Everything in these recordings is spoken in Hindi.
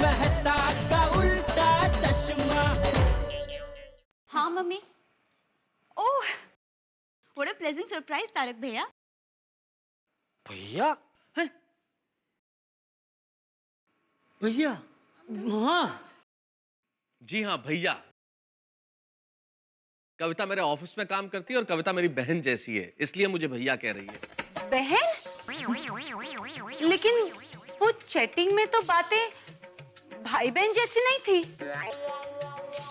मेहता का उल्टा चश्मा। हाँ mummy. Oh, what a pleasant surprise Taarak भैया। भैया भैया? हाँ जी हाँ भैया। कविता मेरे ऑफिस में काम करती है और कविता मेरी बहन जैसी है, इसलिए मुझे भैया कह रही है। बहन? लेकिन वो चैटिंग में तो बातें भाई बहन जैसी नहीं थी।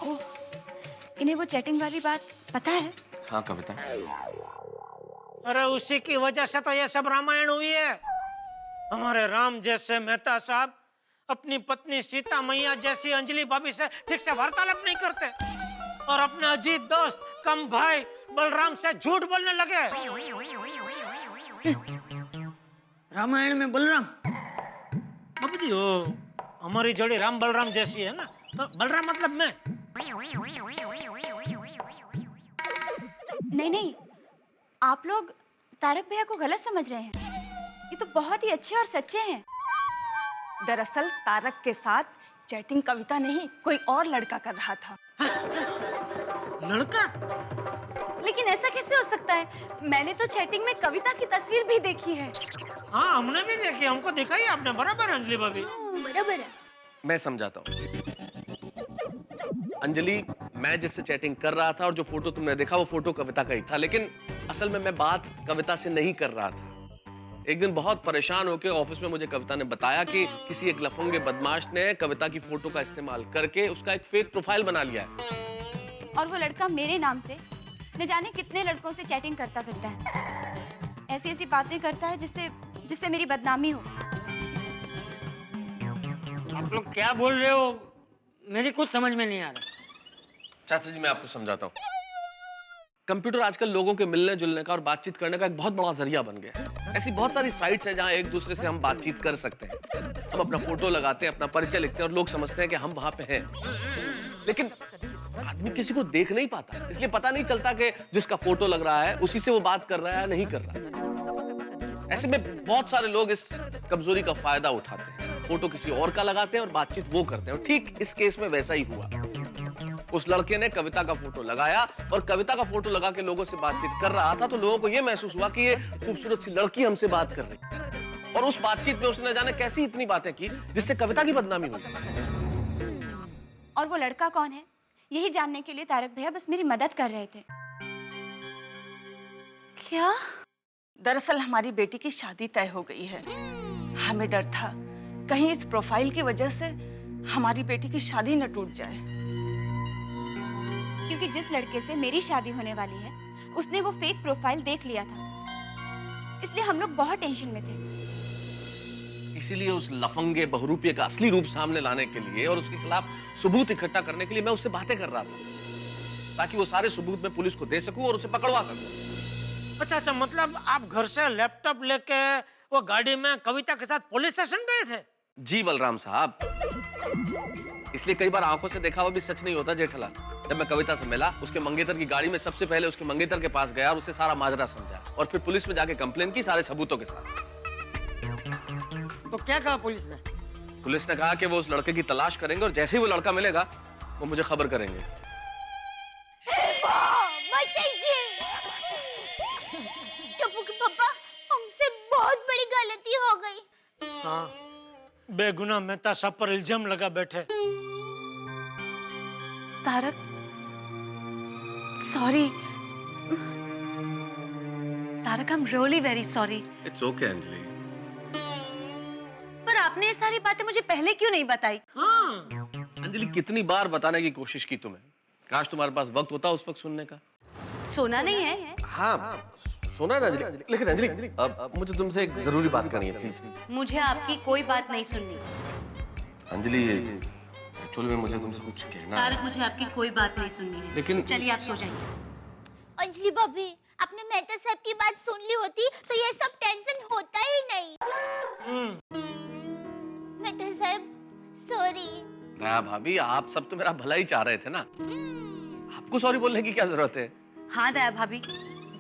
ओह, इन्हें वो चैटिंग वाली बात पता है? हाँ कविता। अरे उसी की वजह से तो ये सब रामायण हुई है। हमारे राम जैसे मेहता साहब अपनी पत्नी सीता मैया जैसी अंजलि भाभी से ठीक से वार्तालाप नहीं करते और अपने अजीत दोस्त कम भाई बलराम से झूठ बोलने लगे। रामायण में बलराम बाबूजी, वो हमारी जोड़ी राम बलराम जैसी है ना, तो बलराम मतलब मैं। नहीं नहीं, आप लोग तारक भैया को गलत समझ रहे हैं। ये तो बहुत ही अच्छे और सच्चे हैं। दरअसल तारक के साथ चैटिंग कविता नहीं कोई और लड़का कर रहा था। लड़का? लेकिन ऐसा कैसे हो सकता है? मैंने तो चैटिंग में कविता की तस्वीर भी देखी है। हाँ हमने भी देखी, हमको दिखाई आपने। बराबर अंजलि भाभी, बराबर है। मैं समझाता हूँ। अंजलि, मैं जिससे चैटिंग कर रहा था और जो फोटो तुमने देखा वो फोटो कविता का ही था, लेकिन असल में मैं बात कविता से नहीं कर रहा था। एक दिन बहुत परेशान होकर ऑफिस में मुझे कविता ने बताया कि किसी एक लफंगे बदमाश ने कविता की फोटो का इस्तेमाल करके उसका एक फेक प्रोफाइल बना लिया है। और वो लड़का मेरे नाम से न जाने कितने लड़कों से चैटिंग करता फिरता है। ऐसी ऐसी बातें करता है जिससे मेरी बदनामी हो। आप लोग क्या बोल रहे हो? मेरी कुछ समझ में नहीं आ रहा। चाचा जी मैं आपको समझाता हूँ। कंप्यूटर आजकल लोगों के मिलने जुलने का और बातचीत करने का एक बहुत बड़ा जरिया बन गया है। ऐसी बहुत सारी साइट्स हैं जहां एक दूसरे से हम बातचीत कर सकते हैं। हम अपना फोटो लगाते हैं, अपना परिचय लिखते हैं और लोग समझते हैं कि हम वहां पे हैं। लेकिन आदमी किसी को देख नहीं पाता, इसलिए पता नहीं चलता कि जिसका फोटो लग रहा है उसी से वो बात कर रहा है या नहीं कर रहा है। ऐसे में बहुत सारे लोग इस कमजोरी का फायदा उठाते हैं, फोटो किसी और का लगाते हैं और बातचीत वो करते हैं। और ठीक इस केस में वैसा ही हुआ। उस लड़के ने कविता का फोटो लगाया और कविता का फोटो लगा के लोगों से बातचीत कर रहा था, तो लोगों को यह महसूस हुआ कि ये खूबसूरत सी लड़की हमसे बात कर रही है। और उस बातचीत में उसने जाने कैसी इतनी बातें की जिससे कविता की बदनामी हुई। और वो लड़का कौन है यही जानने के लिए तारक भैया बस मेरी मदद कर रहे थे। क्या? दरअसल हमारी बेटी की शादी तय हो गई है। हमें डर था कहीं इस प्रोफाइल की वजह से हमारी बेटी की शादी न टूट जाए। क्योंकि जिस लड़के से मेरी शादी होने वाली है उसने वो फेक प्रोफाइल देख लिया था, इसलिए हम लोग बहुत टेंशन में थे। इसीलिए उस लफंगे बहुरूपिये का असली रूप सामने लाने के लिए और उसके खिलाफ सबूत इकट्ठा करने के लिए मैं उससे बातें कर रहा था, ताकि वो सारे सबूत मैं पुलिस को दे सकूं और उसे पकड़वा सकूं। अच्छा, मतलब आप घर से लैपटॉप लेके वो गाड़ी में कविता के साथ पुलिस स्टेशन गए थे? जी बलराम साहब, इसलिए कई बार आंखों से देखा हुआ भी सच नहीं होता जेठालाल। जब मैं कविता से मिला, उसके मंगेतर की गाड़ी में सबसे पहले उसके मंगेतर के पास गया और उसे सारा माजरा समझा और फिर पुलिस में जाके कंप्लेन की सारे सबूतों के साथ। तो क्या कहा पुलिस ने? पुलिस ने कहा कि वो उस लड़के की तलाश करेंगे और जैसे ही वो लड़का मिलेगा वो मुझे खबर करेंगे। टप्पू के पापा, हमसे बहुत बड़ी गलती हो गई। हाँ, बेगुनाह मेहता साहब पर इल्जाम लगा बैठे। Taarak, sorry Taarak, I am really very sorry. It's okay Anjali. पर आपने ये सारी बातें मुझे पहले क्यों नहीं बताई? हाँ, अंजलि कितनी बार बताने की कोशिश की तुम्हें, काश तुम्हारे पास वक्त होता उस वक्त सुनने का। सोना नहीं है? हाँ सुना है ना अंजलि, लेकिन अंजलि अब मुझे तुमसे एक जरूरी बात करनी है प्लीज। मुझे आपकी कोई बात नहीं सुननी। अंजलि एक्चुअली में मुझे तुमसे कुछ कहना है। तारक, मुझे आपकी कोई बात नहीं सुननी है। लेकिन चलिए आप सो जाइए। अंजलि भाभी, आपने मेहता साहब की बात सुन ली होती तो ये सब टेंशन होता ही नहीं। मेहता साहब, सॉरी। दया भाभी, आप सब तो मेरा भला ही चाह रहे थे ना, आपको सॉरी बोलने की क्या जरूरत है? हाँ दया भाभी,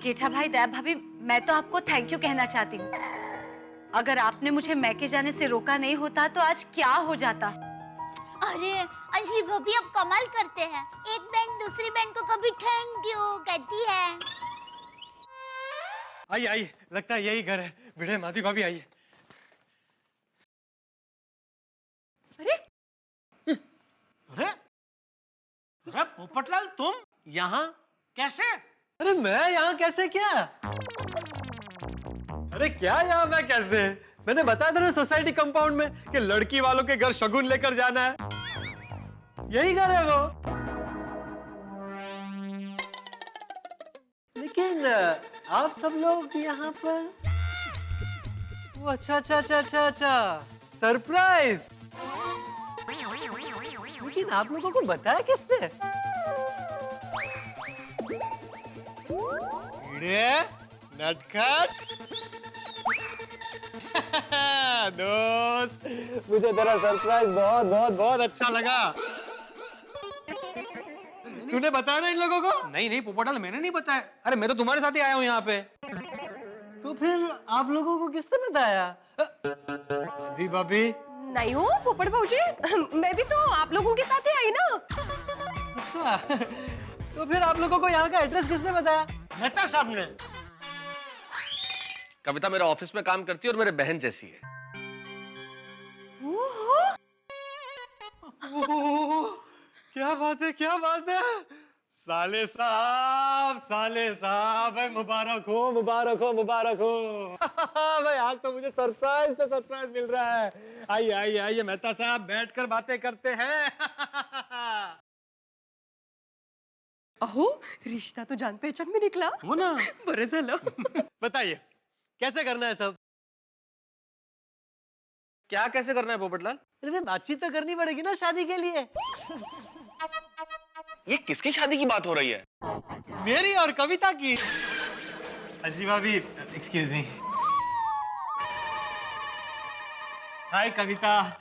जेठा भाई, दया भाभी, मैं तो आपको थैंक यू कहना चाहती हूँ। अगर आपने मुझे मैके जाने से रोका नहीं होता तो आज क्या हो जाता। अरे अंजलि भाभी अब कमाल करते हैं, एक बहन दूसरी बहन को कभी थैंक यू कहती है। आइए आइए, लगता है यही घर है। भिड़े माधी भाभी आइए। अरे अरे पोपटलाल, तुम यहाँ कैसे? अरे मैं यहाँ कैसे क्या? अरे क्या यहाँ मैं कैसे? मैंने बताया था ना सोसाइटी कंपाउंड में कि लड़की वालों के घर शगुन लेकर जाना है। यही घर है वो। लेकिन आप सब लोग यहाँ पर? वो अच्छा अच्छा अच्छा अच्छा अच्छा, सरप्राइज। लेकिन आप लोगों को बताया किसने? नटखट दोस्त, मुझे तेरा सरप्राइज बहुत बहुत बहुत अच्छा लगा। तूने बताया ना इन लोगों को? नहीं नहीं पोपटलाल, मैंने नहीं बताया। अरे मैं तो तुम्हारे साथ ही आया हूँ यहाँ पे। तो फिर आप लोगों को किसने बताया? दी भाभी। नहीं हो पोपट भाऊजी, मैं भी तो आप लोगों के साथ ही आई ना। अच्छा, तो फिर आप लोगों को यहाँ का एड्रेस किसने बताया? मेहता साहब ने। कविता मेरे ऑफिस में काम करती है और मेरे बहन जैसी है। ओह, क्या बात है, क्या बात है। साले साहब, मुबारक हो मुबारक हो मुबारक हो। भाई आज तो मुझे सरप्राइज पे सरप्राइज मिल रहा है। आइए आइए आइए मेहता साहब, बैठकर बातें करते हैं। अहो, रिश्ता तो जान पहचान में निकला। हो ना? बरं झालं। बताइए कैसे करना है सब? क्या कैसे करना है पोपटलाल? अरे बातचीत तो करनी पड़ेगी ना शादी के लिए। ये किसकी शादी की बात हो रही है? मेरी और कविता की। अजी भाभी, एक्सक्यूज मी। हाय कविता।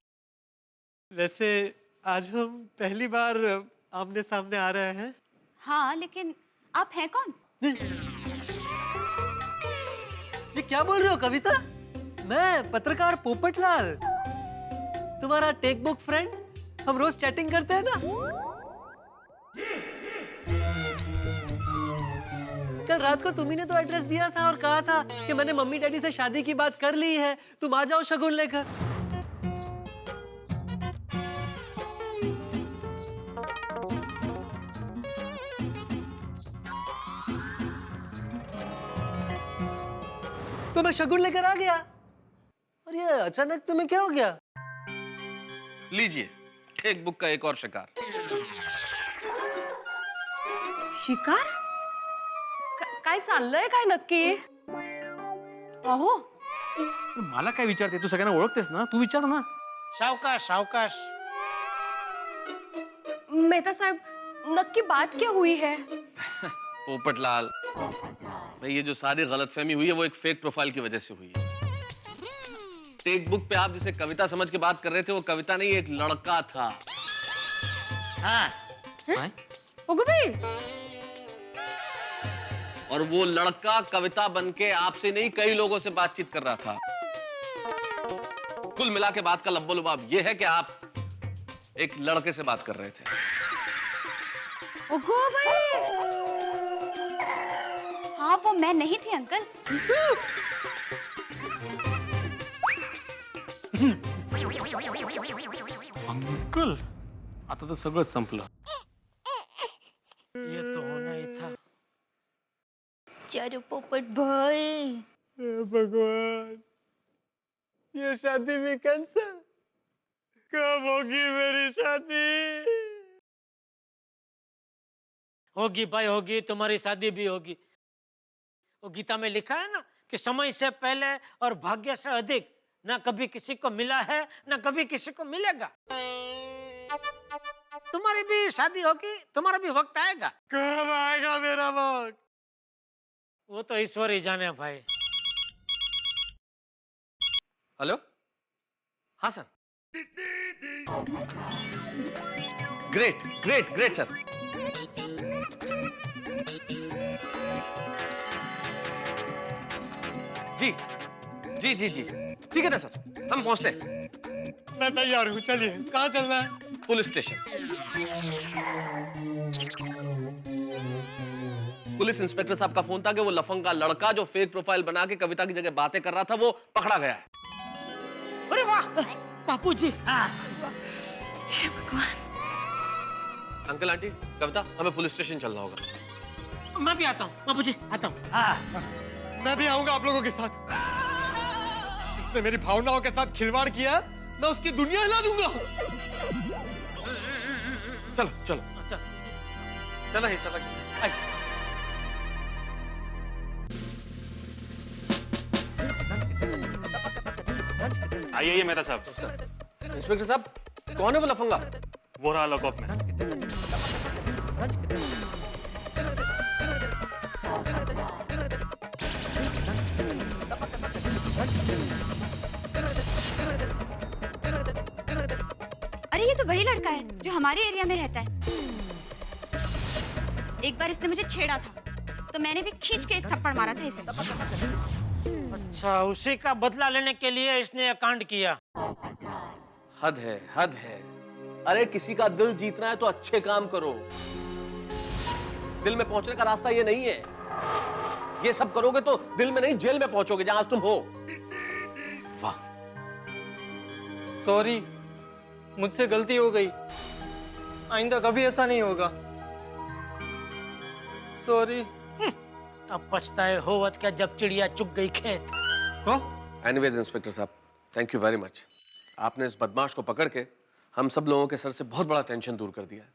वैसे आज हम पहली बार आमने सामने आ रहे हैं। हाँ, लेकिन आप हैं कौन? ये क्या बोल रहे हो कविता? मैं पत्रकार पोपटलाल, तुम्हारा टेक बुक फ्रेंड। हम रोज चैटिंग करते हैं ना। कल रात को तुम्ही ने तो एड्रेस दिया था और कहा था कि मैंने मम्मी डैडी से शादी की बात कर ली है, तुम आ जाओ शगुन लेकर। तो मैं शगुन लेकर आ गया। और ये अचानक तुम्हें क्या हो गया? लीजिए, टेक बुक का एक और शिकार। शिकार? काय चाललंय काय नक्की? अहो, मला काय विचारते? तू सगळ्यांना ओळखतेस ना, तू विचार ना। सावकाश सावकाश। मेहता साहब, नक्की बात क्या हुई है? पोपटलाल, भाई ये जो सारी गलतफहमी हुई है वो एक फेक प्रोफाइल की वजह से हुई है। टेक बुक पे आप जिसे कविता समझ के बात कर रहे थे वो कविता नहीं, एक लड़का था। हाँ। ओगो भाई, और वो लड़का कविता बनके आपसे नहीं कई लोगों से बातचीत कर रहा था। कुल मिला के बात का लब्बो लुबाब ये है कि आप एक लड़के से बात कर रहे थे। ओगो भाई। हाँ, वो मैं नहीं थी अंकल। अंकल, आता तर सगळंच संपलं। ये तो होना ही था। चारू पोपट भाई, भगवान, ये शादी भी कैंसिल। कब होगी मेरी शादी? होगी भाई होगी, तुम्हारी शादी भी होगी। वो गीता में लिखा है ना कि समय से पहले और भाग्य से अधिक ना कभी किसी को मिला है ना कभी किसी को मिलेगा। तुम्हारी भी शादी होगी, तुम्हारा भी वक्त आएगा। कब आएगा मेरा वक्त? वो तो ईश्वर ही जाने भाई। हेलो, हाँ sir. Great great great sir. जी जी जी जी ठीक है ना सर, हम पहुंचते हैं। मैं तैयार हूँ, चलिए। कहाँ चलना है? Police station. पुलिस इंस्पेक्टर साहब का फोन था कि वो लफंगा लड़का जो फेक प्रोफाइल बना के कविता की जगह बातें कर रहा था वो पकड़ा गया है। अरे वाह बापूजी। हे भगवान। अंकल आंटी कविता हमें पुलिस स्टेशन चलना होगा। मैं भी आता हूँ बापूजी, आता हूँ। मैं भी आऊंगा आप लोगों के साथ। जिसने मेरी भावनाओं के साथ खिलवाड़ किया मैं उसकी दुनिया हिला दूंगा। चलो चलो अच्छा चलो ही चलो। आइए मेहता साहब। इंस्पेक्टर साहब कौन है वो लफंगा? वो रहा लॉकअप में। अरे ये तो वही लड़का है जो हमारे एरिया में रहता है। एक बार इसने मुझे छेड़ा था तो मैंने भी खींच के एक थप्पड़ मारा था इसे। अच्छा उसी का बदला लेने के लिए इसने ये कांड किया। हद है हद है। अरे किसी का दिल जीतना है तो अच्छे काम करो। दिल में पहुंचने का रास्ता ये नहीं है। ये सब करोगे तो दिल में नहीं जेल में पहुंचोगे जहां तुम हो। वाह। सॉरी, मुझसे गलती हो गई। आइंदा कभी ऐसा नहीं होगा। सॉरी। अब पछताए होवत क्या जब चिड़िया चुग गई खेत। तो एनीवेज इंस्पेक्टर साहब थैंक यू वेरी मच। आपने इस बदमाश को पकड़ के हम सब लोगों के सर से बहुत बड़ा टेंशन दूर कर दिया है।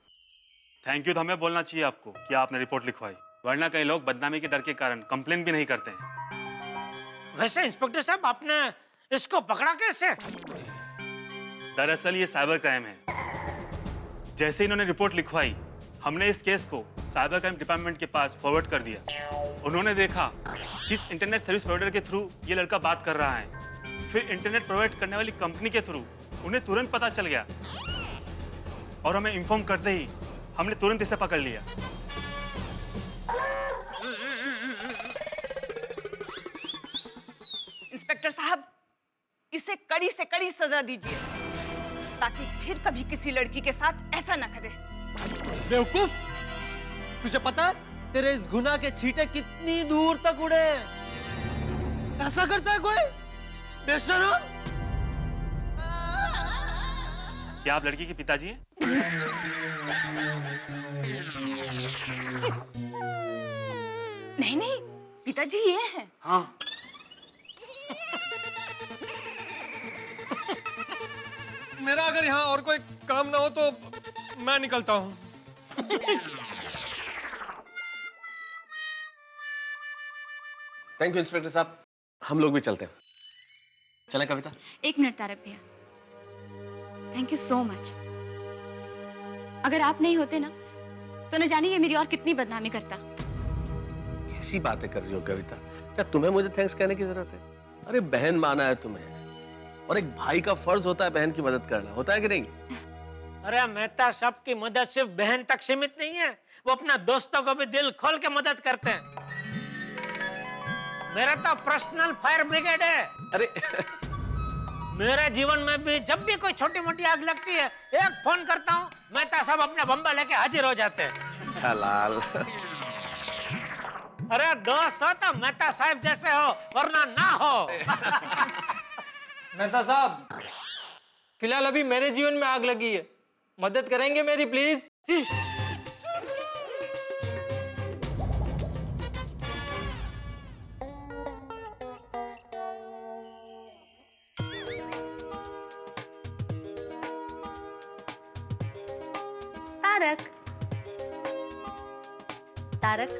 थैंक यू तो हमें बोलना चाहिए आपको कि आपने रिपोर्ट लिखवाई, वरना कई लोग बदनामी के डर के कारण कंप्लेन भी नहीं करते हैं। वैसे इंस्पेक्टर साहब आपने इसको पकड़ा कैसे? दरअसल ये साइबर क्राइम है। जैसे इन्होंने रिपोर्ट लिखवाई हमने इस केस को साइबर क्राइम डिपार्टमेंट के पास फॉरवर्ड कर दिया। उन्होंने देखा किस इंटरनेट सर्विस प्रोवाइडर के थ्रू ये लड़का बात कर रहा है। फिर इंटरनेट प्रोवाइड करने वाली कंपनी के थ्रू उन्हें तुरंत पता चल गया और हमें इन्फॉर्म करते ही हमने तुरंत इसे पकड़ लिया। इंस्पेक्टर साहब, इसे कड़ी से कड़ी सजा दीजिए ताकि फिर कभी किसी लड़की के साथ ऐसा ना करे। बेवकूफ, तुझे पता है तेरे इस गुनाह के छींटे कितनी दूर तक उड़े? ऐसा करता है कोई बेशरम? क्या आप लड़की के पिताजी हैं? नहीं नहीं, पिताजी ये हैं। हाँ। मेरा अगर यहाँ और कोई काम ना हो तो मैं निकलता हूँ। थैंक यू इंस्पेक्टर साहब, हम लोग भी चलते हैं। चलें कविता? एक मिनट तारक भैया, थैंक यू सो मच। अगर आप नहीं होते ना तो न जाने ये मेरी और कितनी बदनामी करता। कैसी बातें कर रही हो कविता? क्या तुम्हें मुझे थैंक्स कहने की जरूरत है? अरे बहन माना है तुम्हें और एक भाई का फर्ज होता है बहन की मदद करना, होता है कि नहीं? अरे मेहता साहब की मदद सिर्फ बहन तक सीमित नहीं है, वो अपना दोस्तों को भी दिल खोल के मदद करते हैं। मेरा तो पर्सनल फायर ब्रिगेड है। अरे मेरे जीवन में भी जब भी कोई छोटी मोटी आग लगती है एक फोन करता हूँ, मेहता साहब अपने बम्बा लेके हाजिर हो जाते हैं। अच्छा लाल। अरे दोस्त हो तो मेहता साहब जैसे हो वरना ना हो। मेहता साहब, फिलहाल अभी मेरे जीवन में आग लगी है, मदद करेंगे मेरी please? Taarak, Taarak,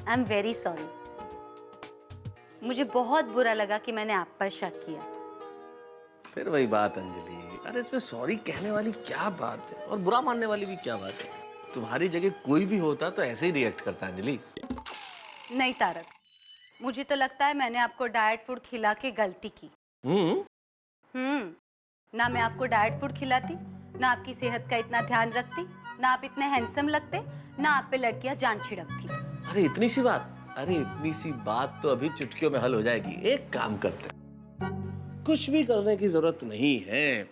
I am very sorry. मुझे बहुत बुरा लगा कि मैंने आप पर शक किया। फिर वही बात अंजलि, अरे इसमें सॉरी कहने वाली क्या बात है और बुरा मानने वाली भी क्या बात है? तुम्हारी जगह कोई भी होता तो ऐसे ही रिएक्ट करता अंजलि। नहीं तारक, मुझे तो लगता है मैंने आपको डाइट फूड खिला के गलती की। ना मैं आपको डाइट फूड खिलाती, ना आपकी सेहत का इतना ध्यान रखती, ना आप इतने हैंडसम लगते, ना आप पे लड़कियां जान छिड़कती। अरे इतनी सी बात? अरे इतनी सी बात तो अभी चुटकियों में हल हो जाएगी। एक काम करते हैं, कुछ भी करने की जरूरत नहीं है।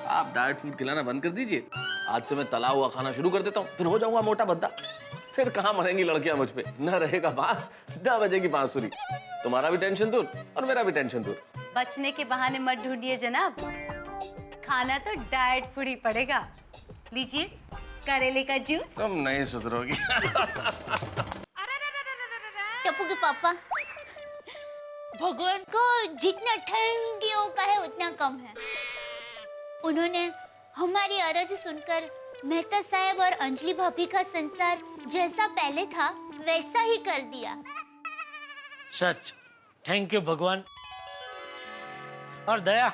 आप डाइट फूड खिलाना बंद कर दीजिए। आज से मैं तला हुआ खाना शुरू कर देता हूँ, फिर हो जाऊंगा मोटा बद्दा। फिर कहाँ मरेंगी लड़कियां मुझ पे, न रहेगा बांस न बजेगी बांसुरी। तुम्हारा भी टेंशन दूर और मेरा भी टेंशन दूर। बचने के बहाने मत ढूंढिए जनाब, खाना तो डाइट फूड ही पड़ेगा। लीजिए करेले का जूस। तुम नहीं सुधरोगी। टप्पू के पापा, भगवान को जितना ठंडियों का है उतना कम है। उन्होंने हमारी अर्ज सुनकर मेहता साहब और अंजलि भाभी का संसार जैसा पहले था वैसा ही कर दिया। सच, थैंक यू भगवान। और दया,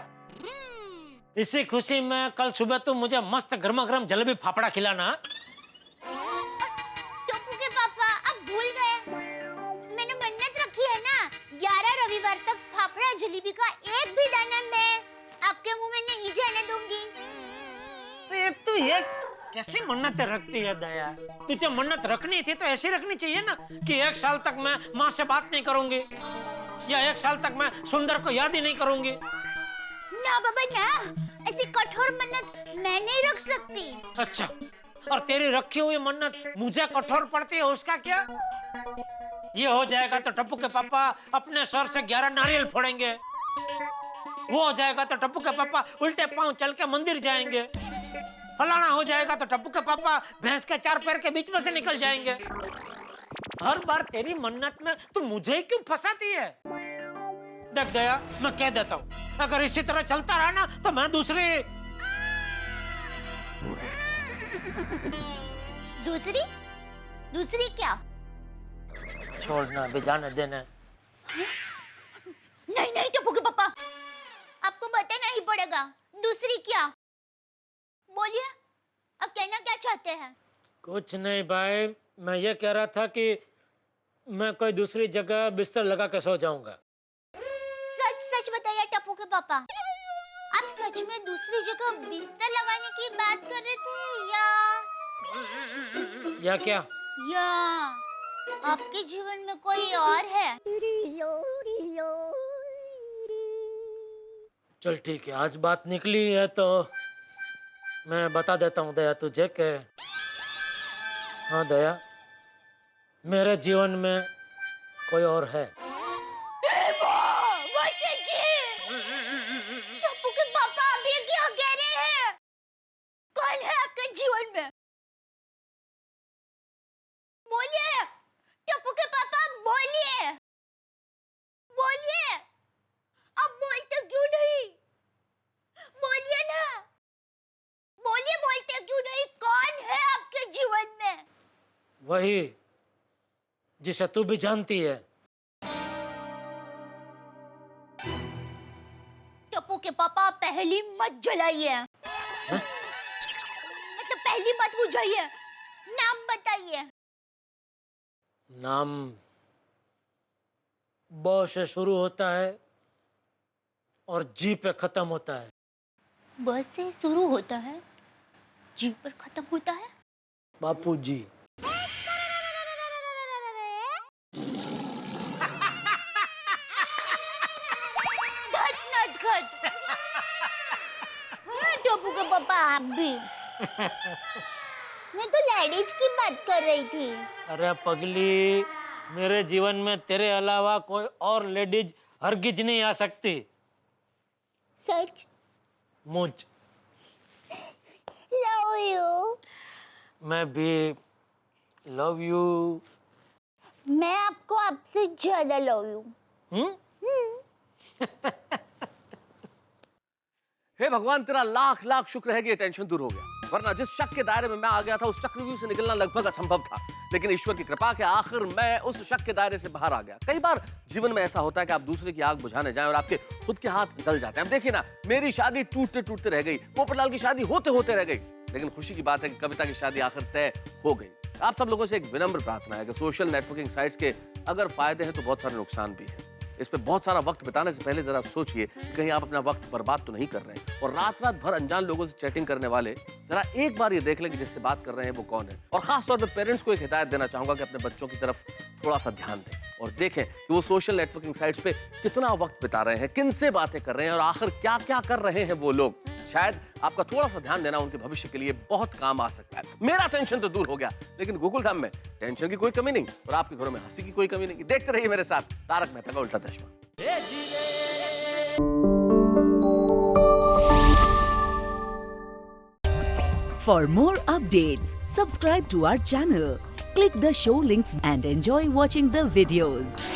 इसी खुशी में कल सुबह तुम मुझे मस्त गर्मा गर्म जलेबी फाफड़ा खिलाना। टप्पू के पापा, आप भूल गए, मैंने मन्नत रखी है ना, 11 रविवार तक फाफड़ा जलेबी का एक भी दाना मैं आपके मुंह में नहीं जाने दूंगी। तू ये कैसी मन्नतें रखती है दया? तुझे मन्नत रखनी थी तो ऐसी रखनी चाहिए ना कि 1 साल तक मैं माँ से बात नहीं करूंगी, या 1 साल तक मैं सुंदर को याद ही नहीं करूंगी। ना बाबा ना, ऐसी कठोर मन्नत मैं नहीं रख सकती। अच्छा, और तेरी रखी हुई मन्नत मुझे कठोर पड़ती है, उसका क्या? ये हो जाएगा तो टप्पू के पापा अपने सर से 11 नारियल फोड़ेंगे। वो हो जाएगा तो टप्पू के पापा उल्टे पांव चल के मंदिर जाएंगे। फलाना हो जाएगा तो टप्पू के पापा भैंस के 4 पैर के बीच में से निकल जाएंगे। हर बार तेरी मन्नत में तू मुझे ही क्यों फंसाती है? देख दया, मैं कह देता हूँ, अगर इसी तरह चलता रहा ना तो मैं दूसरी क्या? छोड़ना भी जाने देना। नहीं नहीं टप्पू के पापा, आपको बताना ही पड़ेगा। दूसरी क्या? बोलिए, अब कहना क्या चाहते हैं? कुछ नहीं भाई, मैं ये कह रहा था कि मैं कोई दूसरी जगह बिस्तर लगा के सो जाऊंगा। सच सच बताइए टप्पू के पापा, आप सच में दूसरी जगह बिस्तर लगाने की बात कर रहे थे या क्या? या आपके जीवन में कोई और है? चल ठीक है, आज बात निकली है तो मैं बता देता हूँ दया तुझे कि हाँ दया, मेरे जीवन में कोई और है। टप्पू के पापा, आप ये क्या कह रहे हैं? कौन है आपके जीवन में? बोलिए टप्पू के पापा, बोलिए बोलिए। अब बोलते क्यों नहीं? बोलिए ना, बोलिए, बोलते क्यों नहीं? कौन है आपके जीवन में? वही जिसे तू भी जानती है। टप्पू के पापा, पहली मत जलाइए, मतलब पहली मत बुझाइए, नाम बताइए। नाम ब से शुरू होता है और जी पे खत्म होता है। ब से शुरू होता है, जी पर खत्म होता है। बापू जी। टप्पू के पापा, आप भी। मैं तो लेडीज की बात कर रही थी। अरे पगली, मेरे जीवन में तेरे अलावा कोई और लेडीज हरगिज नहीं आ सकती। सच? मुझ लव यू। मैं भी लव यू। मैं आपको आपसे ज्यादा लव यू। हे भगवान, तेरा लाख लाख शुक्र है कि ये टेंशन दूर हो गया, वरना जिस शक के दायरे में मैं आ गया था उस चक्रव्यूह से निकलना लगभग असंभव था। लेकिन ईश्वर की कृपा के आखिर मैं उस शक के दायरे से बाहर आ गया। कई बार जीवन में ऐसा होता है कि आप दूसरे की आग बुझाने जाएं और आपके खुद के हाथ जल जाते हैं। अब देखिए ना, मेरी शादी टूटते टूटते रह गई, पोपटलाल की शादी होते होते रह गई, लेकिन खुशी की बात है कि कविता की शादी आखिर तय हो गई। आप सब लोगों से एक विनम्र प्रार्थना है कि सोशल नेटवर्किंग साइट्स के अगर फायदे हैं तो बहुत सारे नुकसान भी हैं। इस पे बहुत सारा वक्त बिताने से पहले जरा सोचिए कि कहीं आप अपना वक्त बर्बाद तो नहीं कर रहे हैं। और रात रात भर अनजान लोगों से चैटिंग करने वाले जरा एक बार ये देख लें कि जिससे बात कर रहे हैं वो कौन है। और खास तौर पे पेरेंट्स को एक हिदायत देना चाहूंगा कि अपने बच्चों की तरफ थोड़ा सा ध्यान दें और देखें कि वो सोशल नेटवर्किंग साइट्स पे कितना वक्त बिता रहे हैं, किन से बातें कर रहे हैं और आखिर क्या क्या कर रहे हैं वो लोग। शायद आपका थोड़ा सा ध्यान देना उनके भविष्य के लिए बहुत काम आ सकता है। मेरा टेंशन तो दूर हो गया, लेकिन गोकुलधाम में टेंशन की कोई कमी नहीं और आपके घरों में हंसी की कोई कमी नहीं। देखते रहिए मेरे साथ तारक मेहता का उल्टा चश्मा। For more updates, subscribe to our channel, click the show links and enjoy watching the videos.